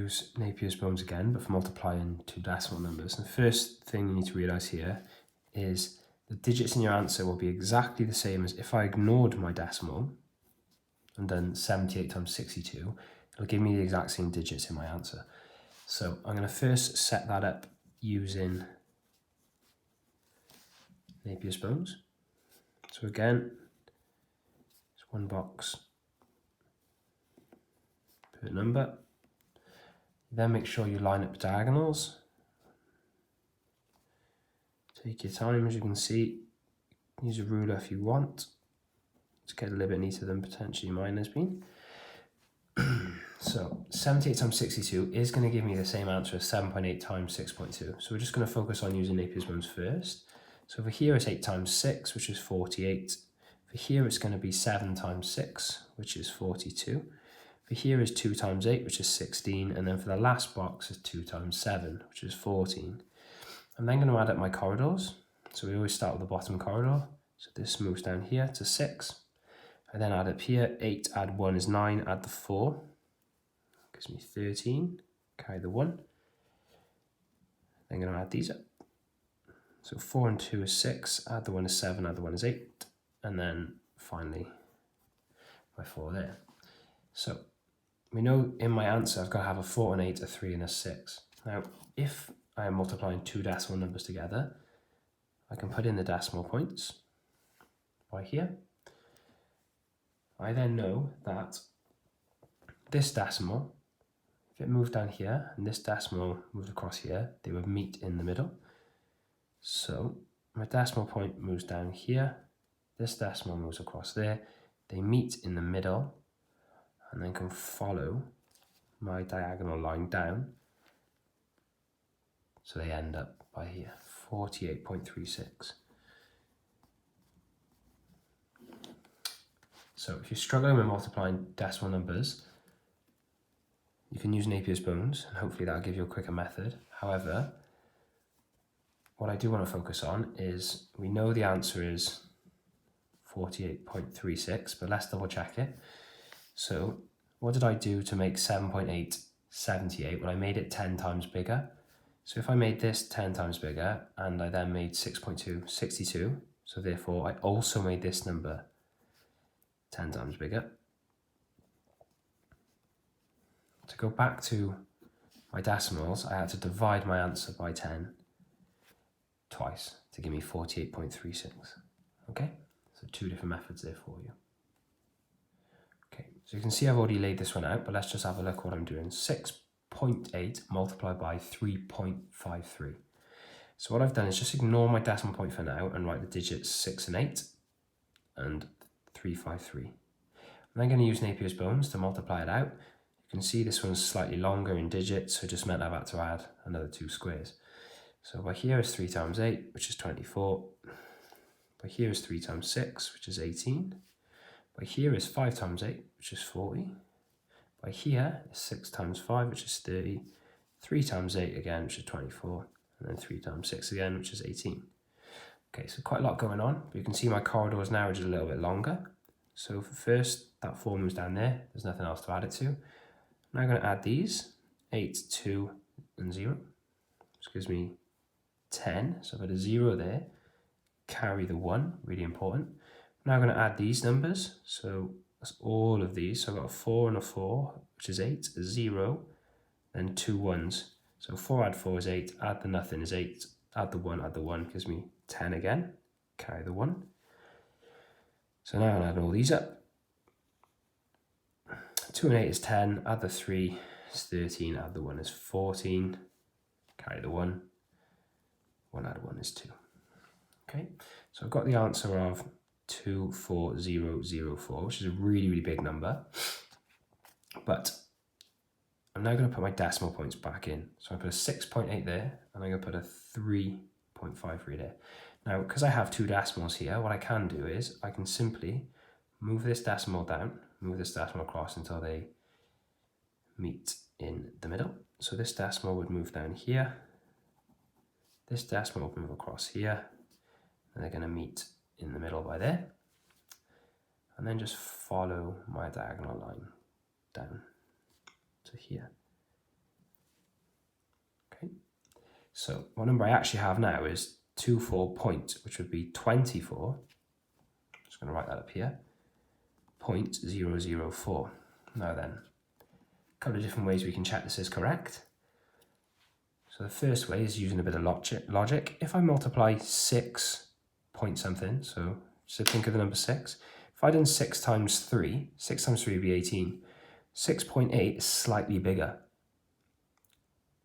use Napier's bones again, but for multiplying two decimal numbers. And the first thing you need to realise here is the digits in your answer will be exactly the same as if I ignored my decimal and done 78 times 62, it'll give me the exact same digits in my answer. So I'm going to first set that up using Napier's bones. So again, it's one box per number. Then make sure you line up diagonals. Take your time, as you can see. Use a ruler if you want to get a little bit neater than potentially mine has been. So 78 times 62 is going to give me the same answer as 7.8 times 6.2. So we're just going to focus on using Napier's bones first. So over here it's 8 times 6, which is 48. For here it's going to be 7 times 6, which is 42. For here is 2 times 8, which is 16. And then for the last box is 2 times 7, which is 14. I'm then going to add up my corridors. So we always start with the bottom corridor. So this moves down here to 6. I then add up here, 8 add 1 is 9, add the 4. Gives me 13, carry the 1. I'm going to add these up. So 4 and 2 is 6, add the 1 is 7, add the 1 is 8. And then finally my 4 there. So we know in my answer I've got to have a 4 and 8, a 3 and a 6. Now if I am multiplying two decimal numbers together, I can put in the decimal points by here. I then know that this decimal, if it moved down here and this decimal moved across here, they would meet in the middle. So my decimal point moves down here, this decimal moves across there, they meet in the middle and then can follow my diagonal line down. So they end up by here, 48.36. So if you're struggling with multiplying decimal numbers, you can use Napier's bones and hopefully that'll give you a quicker method. However, what I do want to focus on is we know the answer is 48.36, but let's double check it. So what did I do to make 7.8 78? Well, I made it 10 times bigger. So if I made this 10 times bigger and I then made 6.2 62, so therefore I also made this number 10 times bigger. To go back to my decimals, I had to divide my answer by 10 twice to give me 48.36. Okay, so two different methods there for you. Okay, so you can see I've already laid this one out, but let's just have a look what I'm doing. 6.8 multiplied by 3.53. So what I've done is just ignore my decimal point for now and write the digits 6 and 8 and 353. I'm then going to use Napier's bones to multiply it out. You can see this one's slightly longer in digits, so it just meant I've had to add another 2 squares. So by here is 3 times 8, which is 24. By here is 3 times 6, which is 18. By here is 5 times 8, which is 40. By here is 6 times 5, which is 30. 3 times 8 again, which is 24. And then 3 times 6 again, which is 18. Okay, so quite a lot going on, but you can see my corridors now are just a little bit longer. So for first, that 4 moves down there. There's nothing else to add it to. Now I'm going to add these, 8, 2, and 0, which gives me 10. So I've got a 0 there, carry the 1, really important. Now I'm going to add these numbers, so that's all of these. So I've got a 4 and a 4, which is 8, a 0, then 2 1s. So 4 add 4 is 8, add the nothing is 8, add the 1, gives me 10 again, carry the 1. So now I'm going to add all these up. 2 and 8 is 10, add the 3 is 13, add the 1 is 14, carry the 1, 1 add 1 is 2. Okay, so I've got the answer of 24004, which is a really, really big number. But I'm now going to put my decimal points back in. So I put a 6.8 there, and I'm going to put a 3.53 there. Now, because I have two decimals here, what I can do is I can simply move this decimal down, move this decimal across until they meet in the middle. So this decimal would move down here. This decimal would move across here. And they're going to meet in the middle by there. And then just follow my diagonal line down to here. So what number I actually have now is 24 point, which would be 24. I'm just going to write that up here. 0.004. Now then, a couple of different ways we can check this is correct. So the first way is using a bit of logic. If I multiply 6 point something, so think of the number 6. If I done 6 times 3, 6 times 3 would be 18. 6.8 is slightly bigger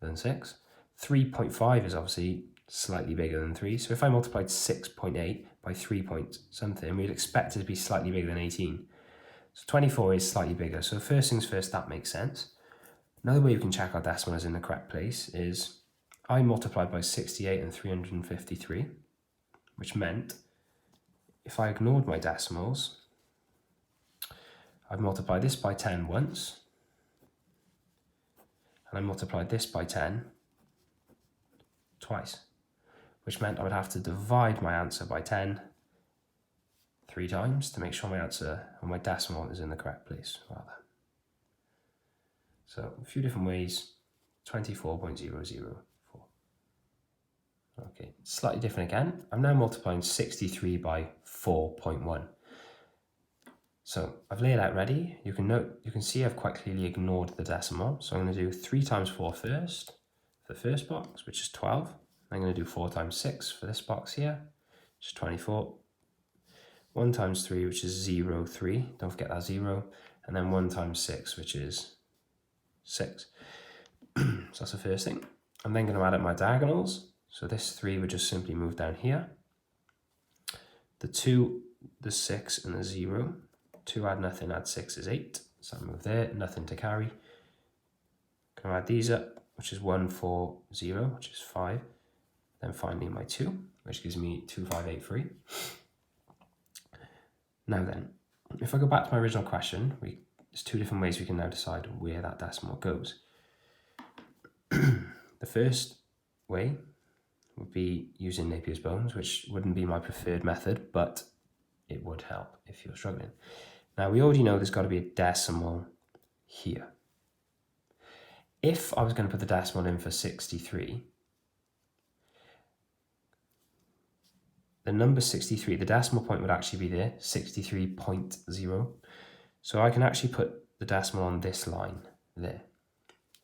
than 6. 3.5 is obviously slightly bigger than 3. So if I multiplied 6.8 by 3 point something, we'd expect it to be slightly bigger than 18. So 24 is slightly bigger. So first things first, that makes sense. Another way you can check our decimal is in the correct place is I multiplied by 68 and 353, which meant if I ignored my decimals, I'd multiply this by 10 once, and I multiplied this by 10 twice, which meant I would have to divide my answer by 10 3 times to make sure my answer or my decimal is in the correct place, rather. So a few different ways, 24.004. Okay, slightly different again. I'm now multiplying 63 by 4.1. So I've laid it out ready. You can see I've quite clearly ignored the decimal. So I'm going to do 3 times 4 first for the first box, which is 12. I'm going to do 4 times 6 for this box here, which is 24. 1 times 3, which is 0, 3. Don't forget that 0. And then 1 times 6, which is 6. So that's the first thing. I'm then going to add up my diagonals. So this 3 would just simply move down here. The 2, the 6, and the 0. 2 add nothing, add 6 is 8. So I move there, nothing to carry. Going to add these up, which is 1, 4, 0, which is 5. Then finally my 2, which gives me 2583. Now then, if I go back to my original question, there's 2 different ways we can now decide where that decimal goes. The first way would be using Napiers bones, which wouldn't be my preferred method, but it would help if you're struggling. Now we already know there's got to be a decimal here. If I was going to put the decimal in for 63, the number 63, the decimal point would actually be there, 63.0. So I can actually put the decimal on this line there,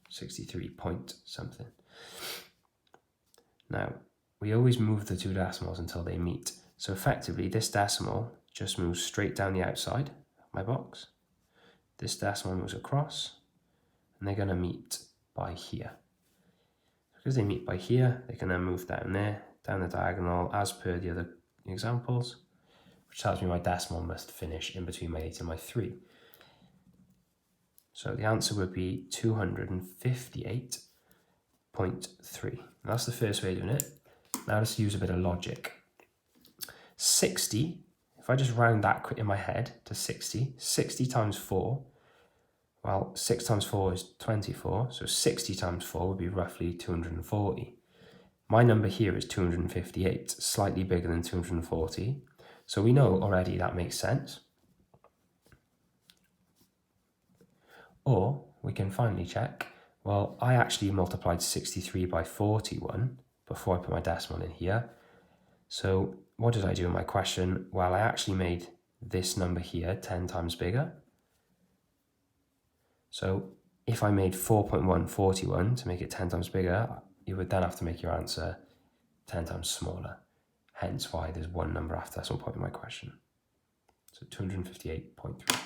63 point something. Now, we always move the 2 decimals until they meet. So effectively, this decimal just moves straight down the outside of my box. This decimal moves across, and they're going to meet by here. Because they meet by here, they can then move down there, down the diagonal as per the other examples, which tells me my decimal must finish in between my 8 and my 3. So the answer would be 258.3. That's the first way of doing it. Now let's use a bit of logic. 60, if I just round that quick in my head to 60, 60 times 4, well, 6 times 4 is 24, so 60 times 4 would be roughly 240. My number here is 258, slightly bigger than 240. So we know already that makes sense. Or we can finally check, well, I actually multiplied 63 by 41 before I put my decimal in here. So what did I do in my question? Well, I actually made this number here 10 times bigger. So if I made 4.141 to make it 10 times bigger, you would then have to make your answer 10 times smaller. Hence why there's one number after decimal point in my question. So 258.3.